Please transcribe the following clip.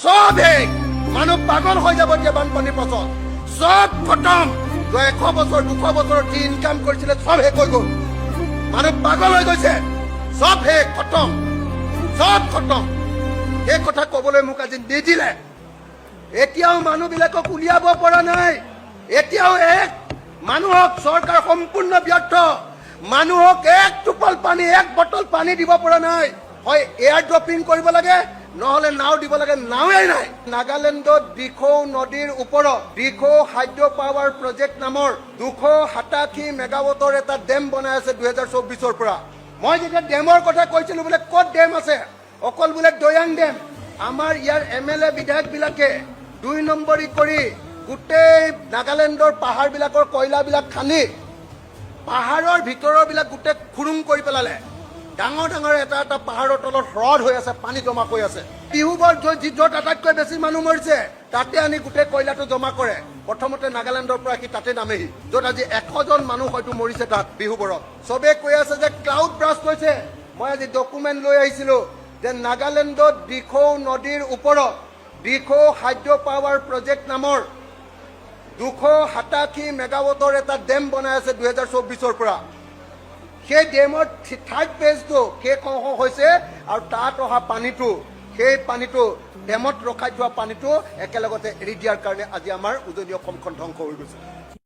সব শেষ মানুহ পাগল হৈ যাব এতিয়া বানপানীৰ পাছত সব খতম 100 বছৰ 200 বছৰ যি ইনকাম কৰিছিলে সব শেষ হৈ গ'ল মানুহ পাগল হৈ গৈছে সব শেষ খতম সব খতম এই কথা ক'বলৈ মোক আজি নিদিলে এতিয়াও মানুহবিলাকক উলিয়াব পৰা নাই এতিয়াও এক মানুহক চৰকাৰ সম্পূৰ্ণ ব্যৰ্থ মানুহক এক টোপল পানী এক বটল পানী দিব পৰা নাই হয় এয়াৰ ড্ৰপিং কৰিব লাগে নহলে নাও দিব লাগে নাওই নাই নাগালেণ্ডত দিখৌ নদীৰ ওপৰত দিখৌ হাইড্ৰ পাৱাৰ প্ৰজেক্ট নামৰ 287 মেগাৱাটৰ এটা ডেম বনাই আছে 2024ৰ পৰা মই যেতিয়া ডেমৰ কথা কৈছিলো বোলে ক'ত ডেম আছে অকল বোলে দয়াং ডেম আমাৰ ইয়াৰ এমএলএ বিধায়ক বিলাকে 2 নম্বৰী কৰি গোটেই নাগালেণ্ডৰ পাহাৰবিলাকৰ কয়লাবিলাক খানি পাহাৰৰ ভিতৰৰ বিলাক গোটেই খুৰুং কৰি পেলালে ডাঙৰ ডাঙৰ এটা এটা পাহাৰৰ তলত হ্ৰদ হৈ আছে পানী জমা হৈ আছে বিহুবৰ য'ত আটাইতকৈ বেছি মানুহ মৰিছে তাতে আনি গোটেই কয়লাটো জমা কৰে প্ৰথমতে নাগালেণ্ডৰ পৰা কি তাতে নামেহি য'ত আজি 100 জন মানুহ হয়তো মৰিছে তাত বিহুবৰত চবে কৈ আছে যে ক্লাউড ব্ৰাষ্ট হৈছে মই আজি ডকুমেণ্ট লৈ আহিছিলো যে নাগালেণ্ডত দিখৌ নদীৰ ওপৰত দিখৌ হাইড্ৰ পাৱাৰ প্ৰজেক্ট নামৰ 287 মেগাৱাটৰ এটা ডেম বনাই আছে 2024ৰ পৰা সেই ডেমৰ থাৰ্ড ফেজটো শেষ হৈছে আৰু তাত অহা পানীটো সেই পানীটো ডেমত ৰখাই থোৱা পানীটো একেলগতে এৰি দিয়াৰ কাৰণে আজি আমাৰ উজনি অসমখন ধ্বংস হৈ গৈছে